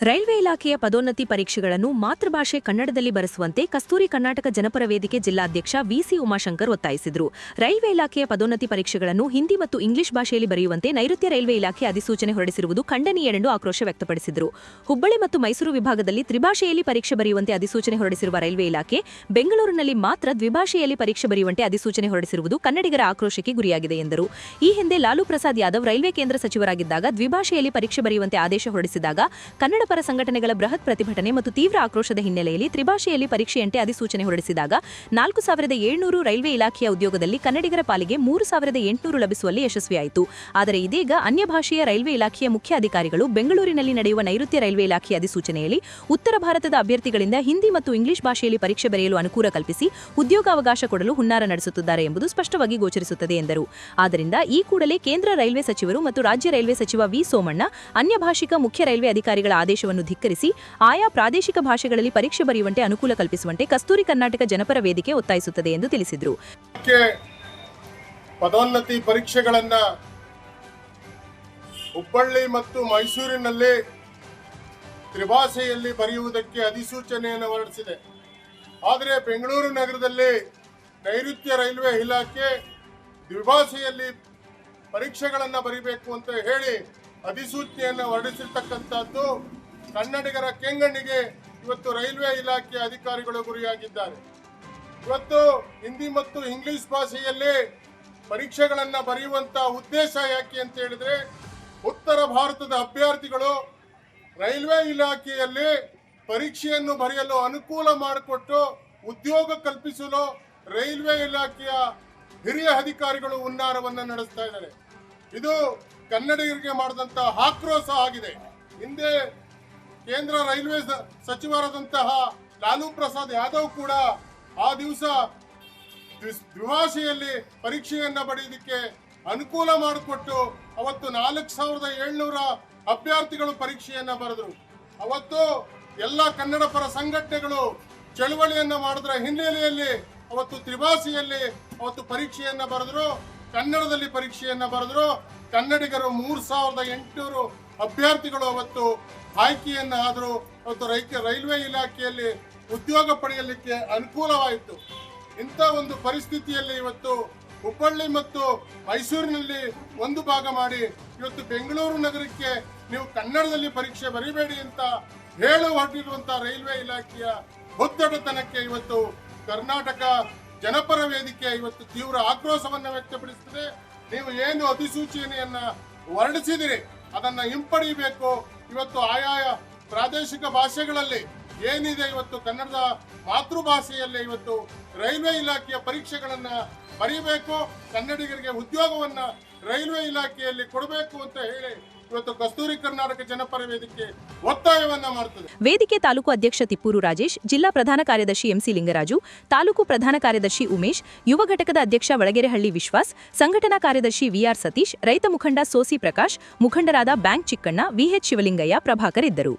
Railway ಇಲಾಖೆಯ ಪದೋನ್ನತಿ ಪರೀಕ್ಷೆಗಳನ್ನು ಮಾತೃಭಾಷೆ ಕನ್ನಡದಲ್ಲಿ ಬರೆಸುವಂತೆ ಕಸ್ತೂರಿ ಕರ್ನಾಟಕ ಜನಪರ ವೇದಿಕೆ ಜಿಲ್ಲಾಧ್ಯಕ್ಷ ವಿಸಿ ಉಮಾಶಂಕರ್ ಒತ್ತಾಯಿಸಿದರು. ರೈಲ್ವೆ ಇಲಾಖೆಯ ಪದೋನ್ನತಿ ಪರೀಕ್ಷೆಗಳನ್ನು ಹಿಂದಿ ಮತ್ತು ಇಂಗ್ಲಿಷ್ ಭಾಷೆಯಲ್ಲಿ ಬರೆಯುವಂತೆ ನೈಋತ್ಯ ರೈಲ್ವೆ ಇಲಾಖೆ ಅಧಿಸೂಚನೆ ಹೊರಡಿಸಿರುವುದು ಖಂಡನೀಯವೆಂದು ಆಕ್ರೋಶ ವ್ಯಕ್ತಪಡಿಸಿದರು. ಹುಬ್ಬಳ್ಳಿ ಮತ್ತು ಮೈಸೂರು ವಿಭಾಗದಲ್ಲಿ ತ್ರಿಭಾಷೆಯಲ್ಲಿ ಪರೀಕ್ಷೆ ಬರೆಯುವಂತೆ ಅಧಿಸೂಚನೆ ಹೊರಡಿಸಿರುವ ರೈಲ್ವೆ ಇಲಾಖೆ ಬೆಂಗಳೂರಿನಲ್ಲಿ ಮಾತ್ರ ದ್ವಿಭಾಷೆಯಲ್ಲಿ ಪರೀಕ್ಷೆ ಬರೆಯುವಂತೆ ಅಧಿಸೂಚನೆ ಹೊರಡಿಸಿರುವುದು ಕನ್ನಡಿಗರ ಆಕ್ರೋಶಕ್ಕೆ ಗುರಿಯಾಗಿದೆ ಎಂದರು. ಈ ಹಿಂದೆ ಲಾಲು ಪ್ರಸಾದ್ ಯಾದವ್ ರೈಲ್ವೆ ಕೇಂದ್ರ ಸಚಿವರಾಗಿದ್ದಾಗ ದ್ವಿಭಾಷೆಯಲ್ಲಿ ಪರೀಕ್ಷೆ ಬರೆಯುವಂತೆ ಆದೇಶ ಹೊರಡಿಸಿದಾಗ ಕನ್ನಡ ಪರ ಸಂಘಟನೆಗಳ ಬೃಹತ್ ಪ್ರತಿಭಟನೆ ಮತ್ತು ತೀವ್ರ ಆಕ್ರೋಶದ ಹಿನ್ನೆಲೆಯಲ್ಲಿ ತ್ರಿಭಾಷೆಯಲ್ಲಿ ಪರೀಕ್ಷೆಯಂತೆ ಅಧಿಸೂಚನೆ ಹೊರಡಿಸಿದಾಗ 4700 ರೈಲ್ವೆ ಇಲಾಖೆಯ ಉದ್ಯೋಗದಲ್ಲಿ ಕನ್ನಡಿಗರ ಪಾಲಿಗೆ 3800 ಲಭಿಸುವಲ್ಲಿ ಯಶಸ್ವಿಯಾಯಿತು. ಆದರೆ ಇದೀಗ ಅನ್ಯ ಭಾಷೆಯ ರೈಲ್ವೆ ಇಲಾಖೆಯ ಮುಖ್ಯ ಅಧಿಕಾರಿಗಳು ಬೆಂಗಳೂರಿನಲ್ಲಿ ನಡೆಯುವ ನೈಋತ್ಯ ರೈಲ್ವೆ ಇಲಾಖೆಯ ಅಧಿಸೂಚನೆಯಲ್ಲಿ ಉತ್ತರ ಭಾರತದ ಅಭ್ಯರ್ಥಿಗಳಿಂದ ಹಿಂದಿ ಮತ್ತು ಇಂಗ್ಲಿಷ್ ಭಾಷೆಯಲ್ಲಿ ಪರೀಕ್ಷೆ ಬರೆಯಲು ಅನುಕೂಲ ಕಲ್ಪಿಸಿ ಉದ್ಯೋಗಾವಕಾಶ ಕೊಡಲು ಹುನ್ನಾರ ನಡೆಸುತ್ತಿದ್ದಾರೆ ಎಂಬುದು ಸ್ಪಷ್ಟವಾಗಿ ಗೋಚರಿಸುತ್ತದೆ ಎಂದರು. ಆದ್ದರಿಂದ ಈ ಕೂಡಲೇ ಕೇಂದ್ರ ರೈಲ್ವೆ ಸಚಿವರು ಮತ್ತು ರಾಜ್ಯ ರೈಲ್ವೆ ಸಚಿವ ವಿ ಸೋಮಣ್ಣ ಅನ್ಯ ಭಾಷಿಕ ಮುಖ್ಯ ರೈಲ್ವೆ ಅಧಿಕಾರಿಗಳ ಆದೇಶವನ್ನು ಧಿಕ್ಕರಿಸಿ ಆಯಾ ಪ್ರಾದೇಶಿಕ ಭಾಷೆಗಳಲ್ಲಿ ಪರೀಕ್ಷೆ ಬರೆಯುವಂತೆ ಅನುಕೂಲ ಕಲ್ಪಿಸುವಂತೆ ಕಸ್ತೂರಿ ಕರ್ನಾಟಕ ಜನಪರ ವೇದಿಕೆ ಒತ್ತಾಯಿಸುತ್ತದೆ ಎಂದು ತಿಳಿಸಿದರು. ಪದೋನ್ನತಿ ಪರೀಕ್ಷೆಗಳನ್ನು ಹುಬ್ಬಳ್ಳಿ ಮತ್ತು ಮೈಸೂರಿನಲ್ಲಿ ತ್ರಿಭಾಷೆಯಲ್ಲಿ ಬರೆಯುವುದಕ್ಕೆ ಅಧಿಸೂಚನೆಯನ್ನು ಹೊರಡಿಸಿದೆ. ಆದರೆ ಬೆಂಗಳೂರು ನಗರದಲ್ಲಿ ನೈಋತ್ಯ ರೈಲ್ವೆ ಇಲಾಖೆ ದ್ವಿಭಾಷೆಯಲ್ಲಿ ಪರೀಕ್ಷೆಗಳನ್ನು ಬರೀಬೇಕು ಅಂತ ಹೇಳಿ ಅಧಿಸೂಚನೆಯನ್ನು ಹೊರಡಿಸಿರ್ತಕ್ಕಂಥದ್ದು ಕನ್ನಡಿಗರ ಕೆಂಗಣ್ಣಿಗೆ ಇವತ್ತು ರೈಲ್ವೆ ಇಲಾಖೆ ಅಧಿಕಾರಿಗಳು ಗುರಿಯಾಗಿದ್ದಾರೆ. ಇವತ್ತು ಹಿಂದಿ ಮತ್ತು ಇಂಗ್ಲಿಷ್ ಭಾಷೆಯಲ್ಲಿ ಪರೀಕ್ಷೆಗಳನ್ನು ಬರೆಯುವಂತ ಉದ್ದೇಶ ಯಾಕೆ ಅಂತ ಹೇಳಿದ್ರೆ, ಉತ್ತರ ಭಾರತದ ಅಭ್ಯರ್ಥಿಗಳು ರೈಲ್ವೆ ಇಲಾಖೆಯಲ್ಲಿ ಪರೀಕ್ಷೆಯನ್ನು ಬರೆಯಲು ಅನುಕೂಲ ಮಾಡಿಕೊಟ್ಟು ಉದ್ಯೋಗ ಕಲ್ಪಿಸಲು ರೈಲ್ವೆ ಇಲಾಖೆಯ ಹಿರಿಯ ಅಧಿಕಾರಿಗಳು ಹುನ್ನಾರವನ್ನು ನಡೆಸ್ತಾ ಇದ್ದಾರೆ. ಇದು ಕನ್ನಡಿಗರಿಗೆ ಮಾಡಿದಂತ ಆಕ್ರೋಶ ಆಗಿದೆ. ಹಿಂದೆ ಕೇಂದ್ರ ರೈಲ್ವೆ ಸಚಿವರಾದಂತಹ ಲಾಲು ಪ್ರಸಾದ್ ಯಾದವ್ ಕೂಡ ಆ ದಿವಸ ದ್ವಿಭಾಷೆಯಲ್ಲಿ ಪರೀಕ್ಷೆಯನ್ನ ಬರೆಯೋದಕ್ಕೆ ಅನುಕೂಲ ಮಾಡಿಕೊಟ್ಟು ಅವತ್ತು 4700 ಅಭ್ಯರ್ಥಿಗಳು ಪರೀಕ್ಷೆಯನ್ನ ಬರೆದರು. ಅವತ್ತು ಎಲ್ಲ ಕನ್ನಡ ಪರ ಸಂಘಟನೆಗಳು ಚಳವಳಿಯನ್ನ ಮಾಡಿದ್ರ ಹಿನ್ನೆಲೆಯಲ್ಲಿ ಅವತ್ತು ತ್ರಿಭಾಷೆಯಲ್ಲಿ ಅವತ್ತು ಪರೀಕ್ಷೆಯನ್ನ ಬರೆದ್ರು, ಕನ್ನಡದಲ್ಲಿ ಪರೀಕ್ಷೆಯನ್ನ ಬರೆದ್ರು. ಕನ್ನಡಿಗರು 3800 ಅಭ್ಯರ್ಥಿಗಳು ಅವತ್ತು ಆಯ್ಕೆಯನ್ನ ಆದರೂ ಅವತ್ತು ರೈಲ್ವೆ ಇಲಾಖೆಯಲ್ಲಿ ಉದ್ಯೋಗ ಪಡೆಯಲಿಕ್ಕೆ ಅನುಕೂಲವಾಯಿತು. ಇಂಥ ಒಂದು ಪರಿಸ್ಥಿತಿಯಲ್ಲಿ ಇವತ್ತು ಹುಬ್ಬಳ್ಳಿ ಮತ್ತು ಮೈಸೂರಿನಲ್ಲಿ ಒಂದು ಭಾಗ ಮಾಡಿ ಇವತ್ತು ಬೆಂಗಳೂರು ನಗರಕ್ಕೆ ನೀವು ಕನ್ನಡದಲ್ಲಿ ಪರೀಕ್ಷೆ ಬರೀಬೇಡಿ ಅಂತ ಹೇಳು ಹೊರಟಿರುವಂತಹ ರೈಲ್ವೆ ಇಲಾಖೆಯ ಒತ್ತಡತನಕ್ಕೆ ಇವತ್ತು ಕರ್ನಾಟಕ ಜನಪರ ವೇದಿಕೆ ಇವತ್ತು ತೀವ್ರ ಆಕ್ರೋಶವನ್ನು ವ್ಯಕ್ತಪಡಿಸುತ್ತದೆ. ನೀವು ಏನು ಅಧಿಸೂಚನೆಯನ್ನ ಹೊರಡಿಸಿದಿರಿ ಅದನ್ನ ಹಿಂಪಡೆಯಬೇಕು. ಇವತ್ತು ಆಯಾಯ ಪ್ರಾದೇಶಿಕ ಭಾಷೆಗಳಲ್ಲಿ ಏನಿದೆ ಇವತ್ತು ಕನ್ನಡದ ಮಾತೃಭಾಷೆಯಲ್ಲಿ ಇವತ್ತು ರೈಲ್ವೆ ಇಲಾಖೆಯ ಪರೀಕ್ಷೆಗಳನ್ನ ಬರೀಬೇಕು, ಕನ್ನಡಿಗರಿಗೆ ಉದ್ಯೋಗವನ್ನ ರೈಲ್ವೆ ಇಲಾಖೆಯಲ್ಲಿ ಕೊಡಬೇಕು ಅಂತ ಹೇಳಿ ಇವತ್ತು ಕಸ್ತೂರಿ ಕರ್ನಾಟಕ ಜನಪರ ವೇದಿಕೆ ಒತ್ತಾಯವನ್ನ ಮಾಡುತ್ತದೆ. ವೇದಿಕೆ ತಾಲೂಕು ಅಧ್ಯಕ್ಷ ತಿಪ್ಪೂರು ರಾಜೇಶ್, ಜಿಲ್ಲಾ ಪ್ರಧಾನ ಕಾರ್ಯದರ್ಶಿ ಎಂಸಿ ಲಿಂಗರಾಜು, ತಾಲೂಕು ಪ್ರಧಾನ ಕಾರ್ಯದರ್ಶಿ ಉಮೇಶ್, ಯುವ ಘಟಕದ ಅಧ್ಯಕ್ಷ ಒಳಗೆರೆಹಳ್ಳಿ ವಿಶ್ವಾಸ್, ಸಂಘಟನಾ ಕಾರ್ಯದರ್ಶಿ ವಿಆರ್ ಸತೀಶ್, ರೈತ ಮುಖಂಡ ಸೋಸಿ ಪ್ರಕಾಶ್, ಮುಖಂಡರಾದ ಬ್ಯಾಂಕ್ ಚಿಕ್ಕಣ್ಣ, ವಿಎಚ್ ಶಿವಲಿಂಗಯ್ಯ, ಪ್ರಭಾಕರ್ ಇದ್ದರು.